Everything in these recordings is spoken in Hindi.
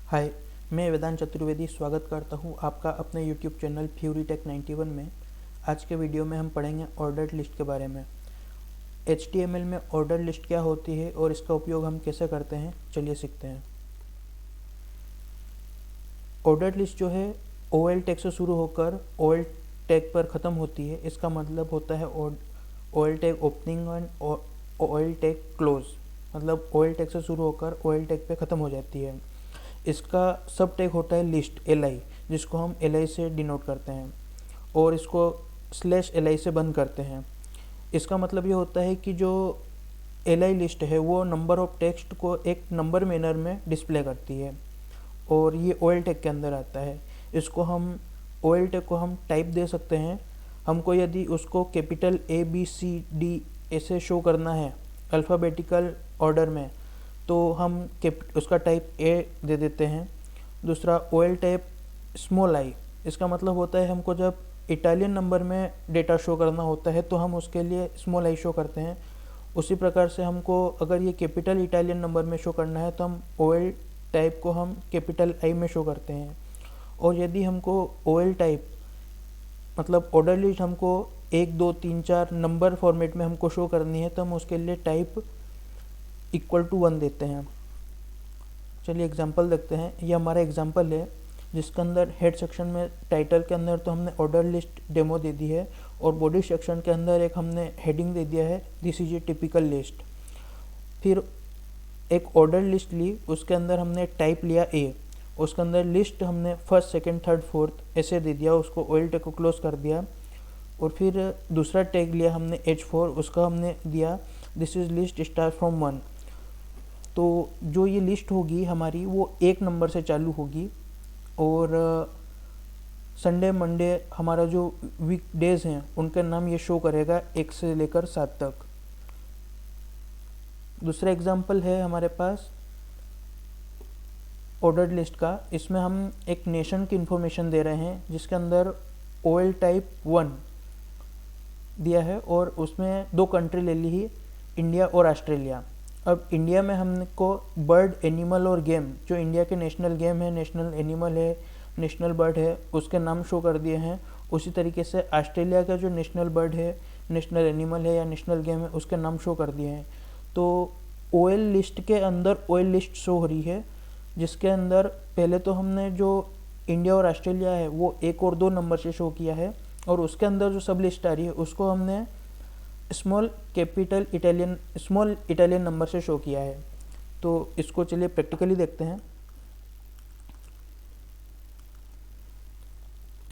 हाय, मैं वेदांत चतुर्वेदी स्वागत करता हूँ आपका अपने यूट्यूब चैनल फ्यूरी टेक 91 में। आज के वीडियो में हम पढ़ेंगे ऑर्डर लिस्ट के बारे में। HTML में ऑर्डर लिस्ट क्या होती है और इसका उपयोग हम कैसे करते हैं, चलिए सीखते हैं। ऑर्डर लिस्ट जो है OL टैग से शुरू होकर OL टैग पर ख़त्म होती है। इसका मतलब होता है OL tag opening and OL tag close, मतलब OL टैग से शुरू होकर OL टैग पे ख़त्म हो जाती है। इसका सब टैग होता है लिस्ट LI, जिसको हम LI से डिनोट करते हैं और इसको /LI से बंद करते हैं। इसका मतलब ये होता है कि जो LI लिस्ट है वो नंबर ऑफ टेक्स्ट को एक नंबर मैनर में डिस्प्ले करती है और ये OL टैग के अंदर आता है। इसको हम OL टैग को हम टाइप दे सकते हैं। हमको यदि उसको कैपिटल ABCD ऐसे शो करना है अल्फ़ाबेटिकल ऑर्डर में, तो हम उसका टाइप A दे देते हैं। दूसरा OL टाइप i, इसका मतलब होता है हमको जब इटालियन नंबर में डेटा शो करना होता है तो हम उसके लिए i शो करते हैं। उसी प्रकार से हमको अगर ये कैपिटल इटालियन नंबर में शो करना है तो हम OL टाइप को हम कैपिटल I में शो करते हैं। और यदि हमको OL टाइप मतलब ऑर्डर लिस्ट हमको 1 2 3 4 नंबर फॉर्मेट में हमको शो करनी है तो हम उसके लिए टाइप =1 देते हैं। चलिए एग्जांपल देखते हैं। ये हमारा एग्जांपल है जिसके अंदर हेड सेक्शन में टाइटल के अंदर तो हमने ऑर्डर लिस्ट डेमो दे दी है और बॉडी सेक्शन के अंदर एक हमने हेडिंग दे दिया है, this is a typical list. फिर एक ऑर्डर लिस्ट ली, उसके अंदर हमने टाइप लिया A, उसके अंदर लिस्ट हमने फर्स्ट सेकंड थर्ड फोर्थ ऐसे दे दिया, उसको OL टैग को क्लोज कर दिया। और फिर दूसरा टैग लिया हमने H4, उसका हमने दिया this is list start from 1। तो जो ये लिस्ट होगी हमारी वो 1 नंबर से चालू होगी और संडे मंडे हमारा जो वीक डेज हैं उनका नाम ये शो करेगा 1 से लेकर 7 तक। दूसरा एग्जांपल है हमारे पास ऑर्डर लिस्ट का। इसमें हम एक नेशन की इंफॉर्मेशन दे रहे हैं जिसके अंदर OL टाइप 1 दिया है और उसमें 2 कंट्री ले ली ही, इंडिया और ऑस्ट्रेलिया। अब इंडिया में हमको बर्ड, एनिमल और गेम, जो इंडिया के नेशनल गेम है, नेशनल एनिमल है, नेशनल बर्ड है, उसके नाम शो कर दिए हैं। उसी तरीके से ऑस्ट्रेलिया का जो नेशनल बर्ड है, नेशनल एनिमल है या नेशनल गेम है, उसके नाम शो कर दिए हैं। तो OL लिस्ट के अंदर OL लिस्ट शो हो रही है जिसके अंदर पहले तो हमने जो इंडिया और ऑस्ट्रेलिया है वो 1 और 2 नंबर से शो किया है और उसके अंदर जो सब लिस्ट आ रही है उसको हमने स्मॉल इटालियन नंबर से शो किया है। तो इसको चलिए प्रैक्टिकली देखते हैं।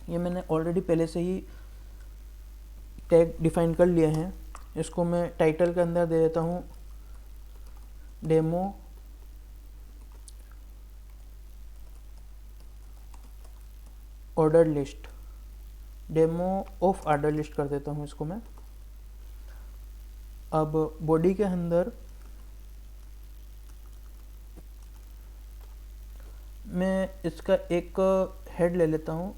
ये मैंने ऑलरेडी पहले से ही टैग डिफाइन कर लिए हैं। इसको मैं टाइटल के अंदर दे देता हूँ demo order list, demo of order list कर देता हूँ इसको मैं। अब बॉडी के अंदर मैं इसका एक हेड ले लेता हूँ।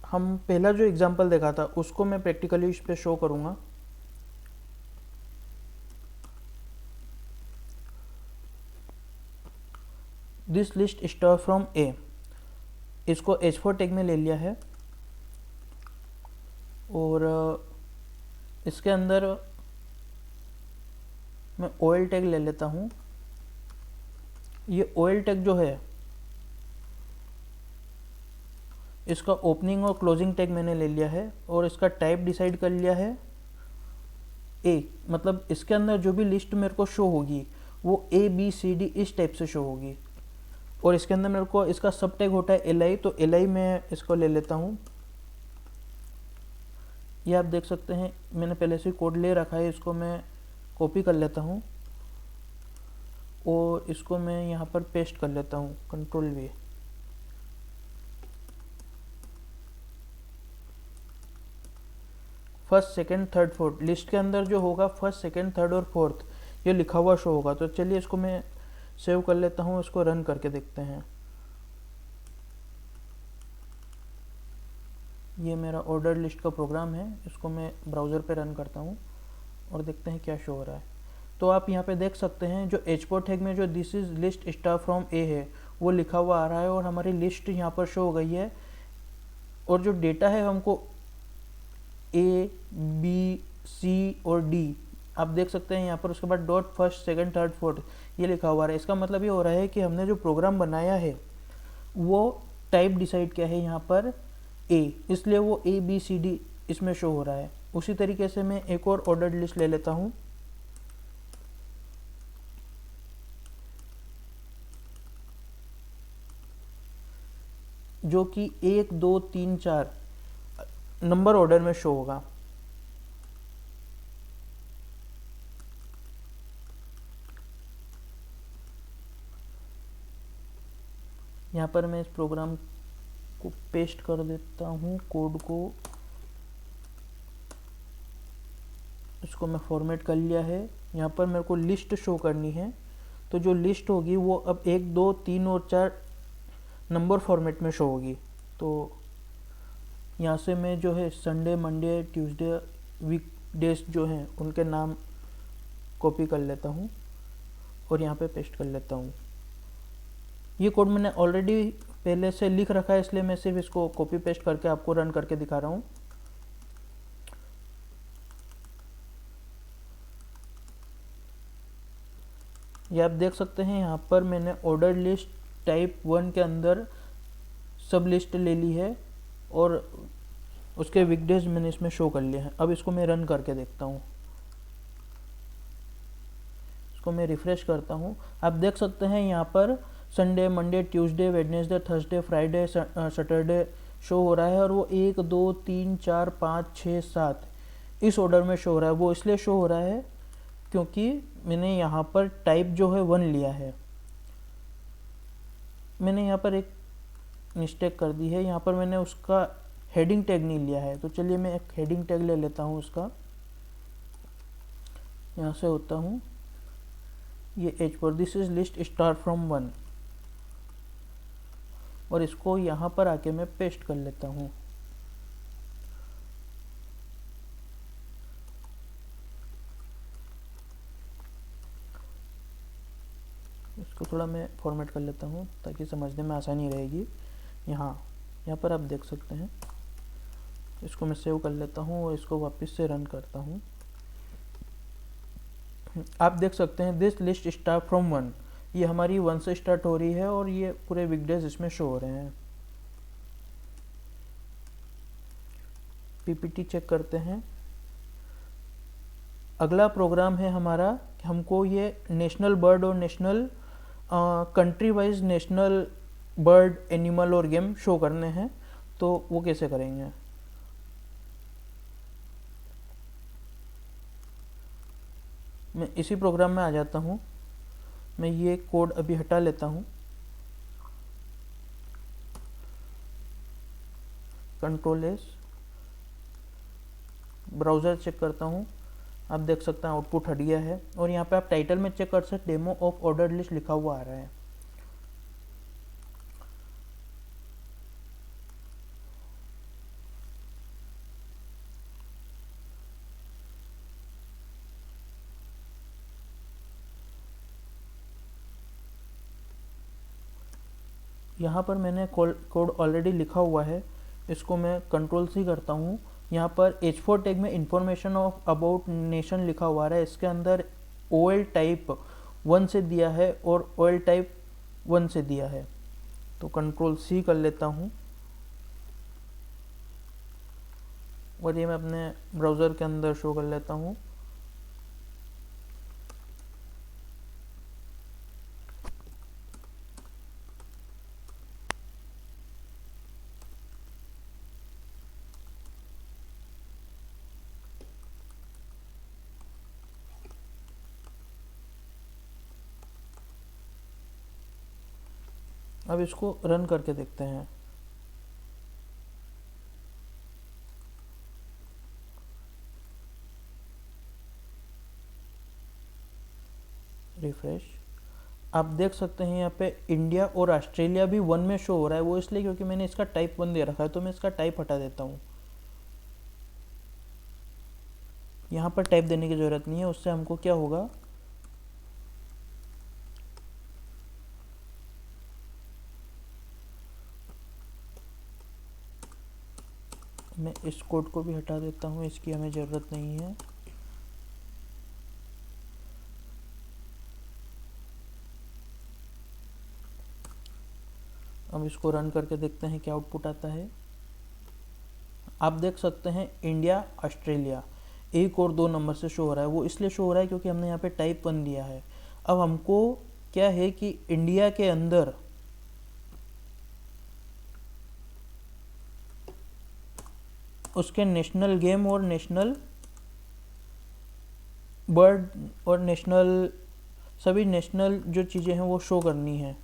हम पहला जो एग्जांपल देखा था उसको मैं प्रैक्टिकली इस पे शो करूँगा। This list start from A, इसको H4 टैग में ले लिया है और इसके अंदर मैं OL टैग ले लेता हूँ। ये OL टैग जो है इसका ओपनिंग और क्लोजिंग टैग मैंने ले लिया है और इसका टाइप डिसाइड कर लिया है A, मतलब इसके अंदर जो भी लिस्ट मेरे को शो होगी वो ABCD इस टाइप से शो होगी। और इसके अंदर मेरे को इसका सब टैग होता है LI, तो LI में इसको ले लेता हूँ। ये आप देख सकते हैं मैंने पहले से कोड ले रखा है, इसको मैं कॉपी कर लेता हूँ और इसको मैं यहाँ पर पेस्ट कर लेता हूँ, Ctrl+V। First second third fourth list के अंदर जो होगा फर्स्ट सेकंड थर्ड और फोर्थ ये लिखा हुआ शो होगा। तो चलिए इसको मैं सेव कर लेता हूँ, इसको रन करके देखते हैं। ये मेरा ऑर्डर लिस्ट का प्रोग्राम है, इसको मैं ब्राउज़र पे रन करता हूँ और देखते हैं क्या शो हो रहा है। तो आप यहाँ पे देख सकते हैं जो export टैग में जो this is list star from A है वो लिखा हुआ आ रहा है और हमारी लिस्ट यहाँ पर शो हो गई है। और जो डेटा है हमको ए बी सी और डी आप देख सकते हैं यहाँ पर, उसके बाद dot first second third fourth ये लिखा हुआ है। इसका मतलब ये हो रहा है कि हमने जो प्रोग्राम बनाया है वो टाइप डिसाइड किया है यहाँ पर ए, इसलिए वो ए बी सी डी इसमें शो हो रहा है। उसी तरीके से मैं एक और ऑर्डर लिस्ट ले लेता हूँ जो कि 1 2 3 4 नंबर ऑर्डर में शो होगा। यहाँ पर मैं इस प्रोग्राम को पेस्ट कर देता हूँ, कोड को, इसको मैं फॉर्मेट कर लिया है। यहाँ पर मेरे को लिस्ट शो करनी है, तो जो लिस्ट होगी वो अब 1 2 3 और 4 नंबर फॉर्मेट में शो होगी। तो यहाँ से मैं जो है Sunday Monday Tuesday week days जो हैं उनके नाम कॉपी कर लेता हूँ और यहाँ पे पेस्ट कर लेता हूँ। ये कोड मैंने ऑलरेडी पहले से लिख रखा है, इसलिए मैं सिर्फ इसको कॉपी पेस्ट करके आपको रन करके दिखा रहा हूँ। ये आप देख सकते हैं यहाँ पर मैंने ऑर्डर लिस्ट टाइप 1 के अंदर सब लिस्ट ले ली है और उसके वीकडेज मैंने इसमें शो कर लिए हैं। अब इसको मैं रन करके देखता हूँ, इसको मैं रिफ्रेश करता हूँ। आप देख सकते हैं यहाँ पर Sunday Monday Tuesday Wednesday Thursday Friday Saturday show हो रहा है और वो 1 2 3 4 5 6 7 इस ऑर्डर में शो हो रहा है। वो इसलिए शो हो रहा है क्योंकि मैंने यहाँ पर टाइप जो है 1 लिया है। मैंने यहाँ पर एक मिस्टेक कर दी है, यहाँ पर मैंने उसका हेडिंग टैग नहीं लिया है। तो चलिए मैं एक हेडिंग टैग ले लेता हूँ उसका, यहाँ से होता हूँ ये एच पर this is list start from 1 और इसको यहाँ पर आके मैं पेस्ट कर लेता हूँ। इसको थोड़ा मैं फॉर्मेट कर लेता हूँ ताकि समझने में आसानी रहेगी। यहाँ पर आप देख सकते हैं, इसको मैं सेव कर लेता हूँ और इसको वापस से रन करता हूँ। आप देख सकते हैं दिस लिस्ट स्टार्ट फ्रॉम 1, ये हमारी 1 से स्टार्ट हो रही है और ये पूरे वीकडेज इसमें शो हो रहे हैं। पीपीटी चेक करते हैं। अगला प्रोग्राम है हमारा, हमको ये नेशनल बर्ड और national country wise national bird animal और गेम शो करने हैं। तो वो कैसे करेंगे, मैं इसी प्रोग्राम में आ जाता हूँ। मैं ये कोड अभी हटा लेता हूँ, कंट्रोल एस, ब्राउज़र चेक करता हूँ। आप देख सकते हैं आउटपुट हट गया है और यहाँ पे आप टाइटल में चेक कर सकते डेमो ऑफ ऑर्डर लिस्ट लिखा हुआ आ रहा है। यहाँ पर मैंने कोड ऑलरेडी लिखा हुआ है, इसको मैं कंट्रोल सी करता हूँ। यहाँ पर H4 टैग में इंफॉर्मेशन ऑफ अबाउट नेशन लिखा हुआ है, इसके अंदर OL टाइप 1 से दिया है और OL टाइप 1 से दिया है। तो कंट्रोल सी कर लेता हूँ और ये मैं अपने ब्राउज़र के अंदर शो कर लेता हूँ। अब इसको रन करके देखते हैं। रिफ्रेश। आप देख सकते हैं यहाँ पे इंडिया और ऑस्ट्रेलिया भी 1 में शो हो रहा है, वो इसलिए क्योंकि मैंने इसका टाइप 1 दे रखा है, तो मैं इसका टाइप हटा देता हूँ। यहाँ पर टाइप देने की ज़रूरत नहीं है, उससे हमको क्या होगा, मैं इस कोड को भी हटा देता हूँ, इसकी हमें ज़रूरत नहीं है। अब इसको रन करके देखते हैं क्या आउटपुट आता है। आप देख सकते हैं इंडिया ऑस्ट्रेलिया 1 और 2 नंबर से शो हो रहा है, वो इसलिए शो हो रहा है क्योंकि हमने यहाँ पे टाइप 1 दिया है। अब हमको क्या है कि इंडिया के अंदर उसके नेशनल गेम और नेशनल बर्ड और नेशनल सभी नेशनल जो चीज़ें हैं वो शो करनी है।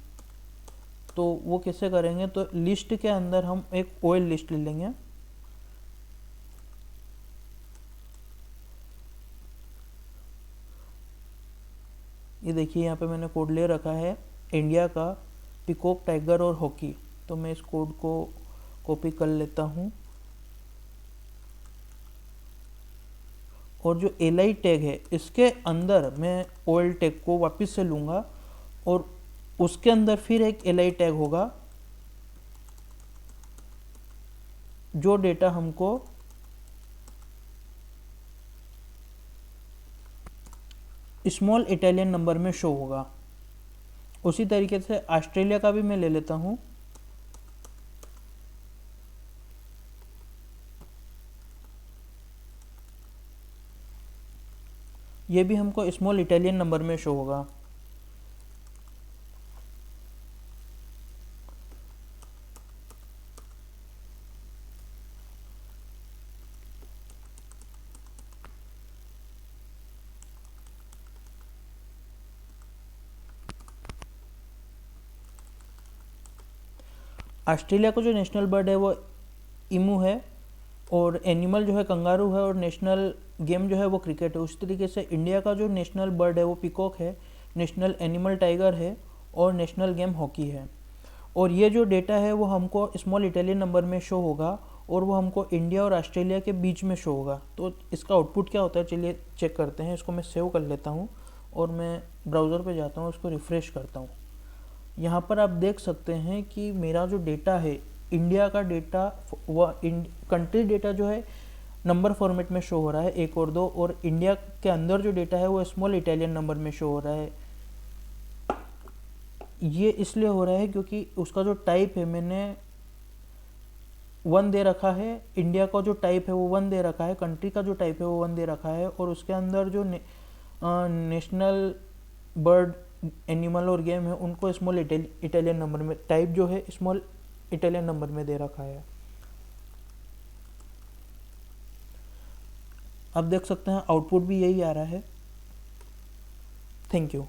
तो वो कैसे करेंगे, तो लिस्ट के अंदर हम एक ओएल लिस्ट ले लेंगे। ये देखिए यहाँ पे मैंने कोड ले रखा है इंडिया का, पिकॉक, टाइगर और हॉकी। तो मैं इस कोड को कॉपी कर लेता हूँ और जो एल टैग है इसके अंदर मैं ओएल टैग को वापस से लूँगा और उसके अंदर फिर एक एल टैग होगा जो डेटा हमको स्मॉल इटालियन नंबर में शो होगा। उसी तरीके से ऑस्ट्रेलिया का भी मैं ले लेता हूँ। ये भी हमको स्मॉल इटालियन नंबर में शो होगा। ऑस्ट्रेलिया का जो नेशनल बर्ड है वो इमू है और एनिमल जो है कंगारू है और नेशनल गेम जो है वो क्रिकेट है। उस तरीके से इंडिया का जो नेशनल बर्ड है वो पिकॉक है, नेशनल एनिमल टाइगर है और नेशनल गेम हॉकी है। और ये जो डेटा है वो हमको स्मॉल इटालियन नंबर में शो होगा और वो हमको इंडिया और ऑस्ट्रेलिया के बीच में शो होगा। तो इसका आउटपुट क्या होता है चलिए चेक करते हैं। इसको मैं सेव कर लेता हूँ और मैं ब्राउज़र पे जाता हूँ, उसको रिफ़्रेश करता हूँ। यहाँ पर आप देख सकते हैं कि मेरा जो डेटा है इंडिया का डेटा व कंट्री डेटा जो है नंबर फॉर्मेट में शो हो रहा है 1 और 2, और इंडिया के अंदर जो डेटा है वो स्मॉल इटालियन नंबर में शो हो रहा है। ये इसलिए हो रहा है क्योंकि उसका जो टाइप है मैंने 1 दे रखा है, इंडिया का जो टाइप है वो 1 दे रखा है, कंट्री का जो टाइप है वो 1 दे रखा है, और उसके अंदर जो नेशनल बर्ड, एनिमल और गेम है उनको स्मॉल इटालियन नंबर में, टाइप जो है स्मॉल इटालियन नंबर में दे रखा है। आप देख सकते हैं आउटपुट भी यही आ रहा है। Thank you.